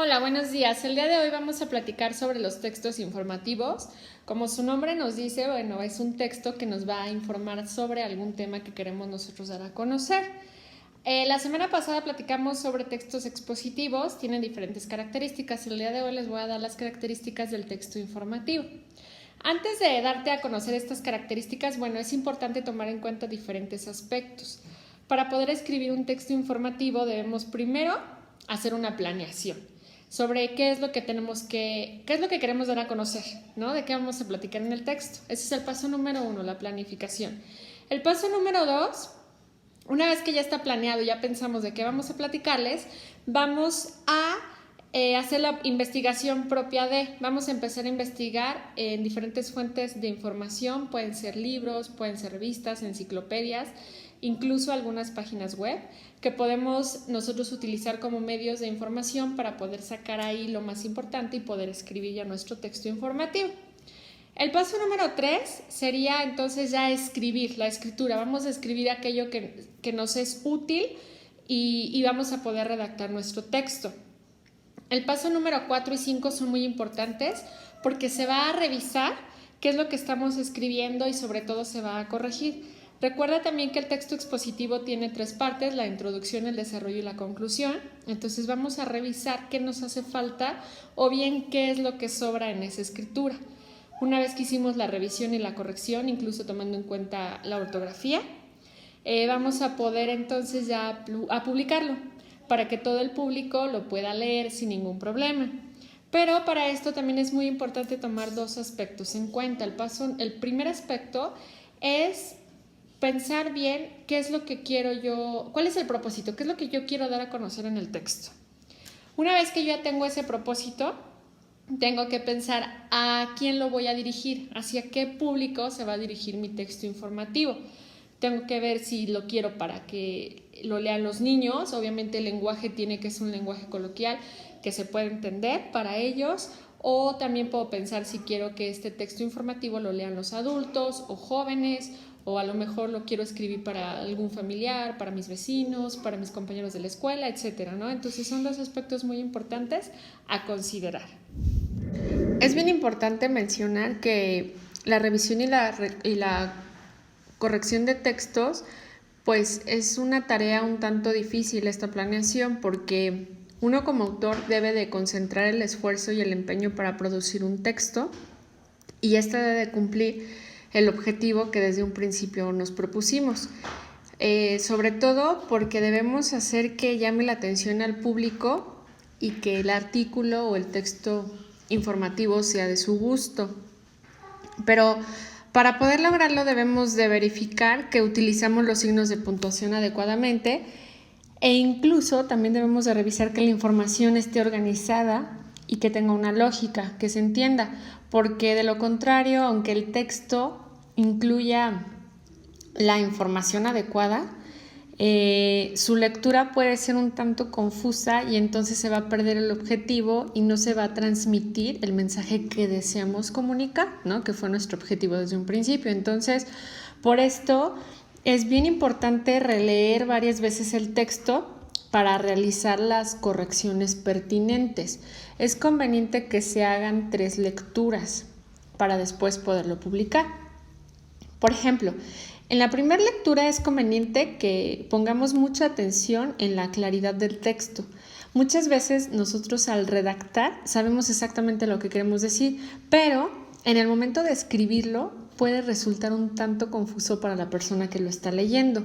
Hola, buenos días. El día de hoy vamos a platicar sobre los textos informativos. Como su nombre nos dice, bueno, es un texto que nos va a informar sobre algún tema que queremos nosotros dar a conocer. La semana pasada platicamos sobre textos expositivos, tienen diferentes características. El día de hoy les voy a dar las características del texto informativo. Antes de darte a conocer estas características, bueno, es importante tomar en cuenta diferentes aspectos. Para poder escribir un texto informativo debemos primero hacer una planeación sobre qué es lo que queremos dar a conocer, ¿no? De qué vamos a platicar en el texto. Ese es el paso número 1, la planificación. El paso número 2, una vez que ya está planeado, ya pensamos de qué vamos a platicarles, vamos a hacer la investigación vamos a empezar a investigar en diferentes fuentes de información, pueden ser libros, pueden ser revistas, enciclopedias, incluso algunas páginas web que podemos nosotros utilizar como medios de información para poder sacar ahí lo más importante y poder escribir ya nuestro texto informativo. El paso número 3 sería entonces ya escribir, la escritura. Vamos a escribir aquello que nos es útil y vamos a poder redactar nuestro texto. El paso número 4 y 5 son muy importantes porque se va a revisar qué es lo que estamos escribiendo y sobre todo se va a corregir. Recuerda también que el texto expositivo tiene 3 partes, la introducción, el desarrollo y la conclusión. Entonces vamos a revisar qué nos hace falta o bien qué es lo que sobra en esa escritura. Una vez que hicimos la revisión y la corrección, incluso tomando en cuenta la ortografía, vamos a poder entonces ya a publicarlo para que todo el público lo pueda leer sin ningún problema. Pero para esto también es muy importante tomar 2 aspectos en cuenta. El primer aspecto es pensar bien qué es lo que quiero yo, cuál es el propósito, qué es lo que yo quiero dar a conocer en el texto. Una vez que yo ya tengo ese propósito, tengo que pensar a quién lo voy a dirigir, hacia qué público se va a dirigir mi texto informativo. Tengo que ver si lo quiero para que lo lean los niños. Obviamente el lenguaje tiene que ser un lenguaje coloquial que se pueda entender para ellos, o también puedo pensar si quiero que este texto informativo lo lean los adultos o jóvenes, o a lo mejor lo quiero escribir para algún familiar, para mis vecinos, para mis compañeros de la escuela, etcétera, ¿no? Entonces son 2 aspectos muy importantes a considerar. Es bien importante mencionar que la revisión y la corrección de textos, pues es una tarea un tanto difícil esta planeación, porque uno como autor debe de concentrar el esfuerzo y el empeño para producir un texto y este debe de cumplir el objetivo que desde un principio nos propusimos. Sobre todo porque debemos hacer que llame la atención al público y que el artículo o el texto informativo sea de su gusto. Pero para poder lograrlo debemos de verificar que utilizamos los signos de puntuación adecuadamente e incluso también debemos de revisar que la información esté organizada y que tenga una lógica, que se entienda, porque de lo contrario, aunque el texto incluya la información adecuada, su lectura puede ser un tanto confusa y entonces se va a perder el objetivo y no se va a transmitir el mensaje que deseamos comunicar, ¿no? Que fue nuestro objetivo desde un principio. Entonces, por esto es bien importante releer varias veces el texto para realizar las correcciones pertinentes. Es conveniente que se hagan 3 lecturas para después poderlo publicar. Por ejemplo, en la primera lectura es conveniente que pongamos mucha atención en la claridad del texto. Muchas veces nosotros al redactar sabemos exactamente lo que queremos decir, pero en el momento de escribirlo puede resultar un tanto confuso para la persona que lo está leyendo.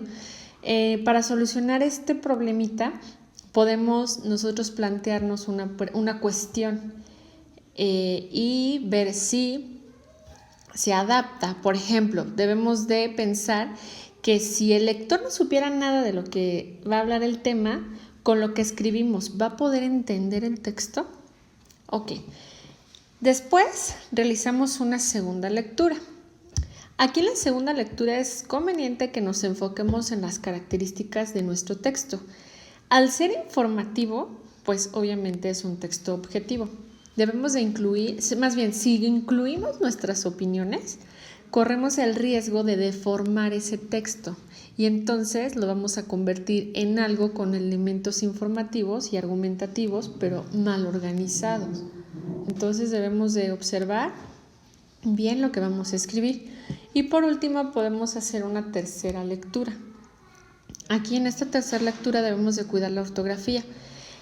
Para solucionar este problemita podemos nosotros plantearnos una cuestión y ver si se adapta. Por ejemplo, debemos de pensar que si el lector no supiera nada de lo que va a hablar el tema, con lo que escribimos, ¿va a poder entender el texto? Ok. Después realizamos una segunda lectura. Aquí en la segunda lectura es conveniente que nos enfoquemos en las características de nuestro texto. Al ser informativo, pues obviamente es un texto objetivo. Debemos de incluir, más bien, si incluimos nuestras opiniones, corremos el riesgo de deformar ese texto y entonces lo vamos a convertir en algo con elementos informativos y argumentativos, pero mal organizados. Entonces debemos de observar bien lo que vamos a escribir. Y por último podemos hacer una tercera lectura. Aquí en esta tercera lectura debemos de cuidar la ortografía,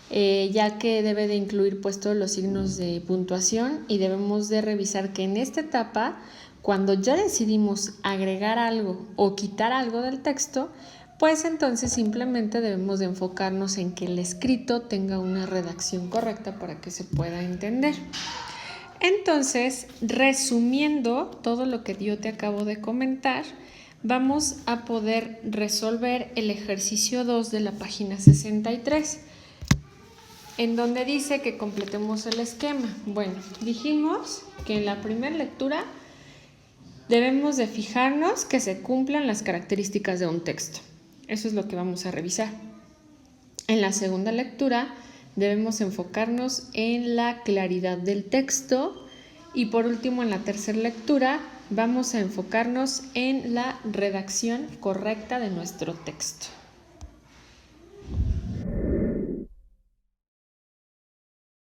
ya que debe de incluir pues todos los signos de puntuación y debemos de revisar que en esta etapa, cuando ya decidimos agregar algo o quitar algo del texto, pues entonces simplemente debemos de enfocarnos en que el escrito tenga una redacción correcta para que se pueda entender. Entonces, resumiendo todo lo que yo te acabo de comentar, vamos a poder resolver el ejercicio 2 de la página 63, en donde dice que completemos el esquema. Bueno, dijimos que en la primera lectura debemos de fijarnos que se cumplan las características de un texto. Eso es lo que vamos a revisar. En la segunda lectura debemos enfocarnos en la claridad del texto y por último en la tercera lectura vamos a enfocarnos en la redacción correcta de nuestro texto.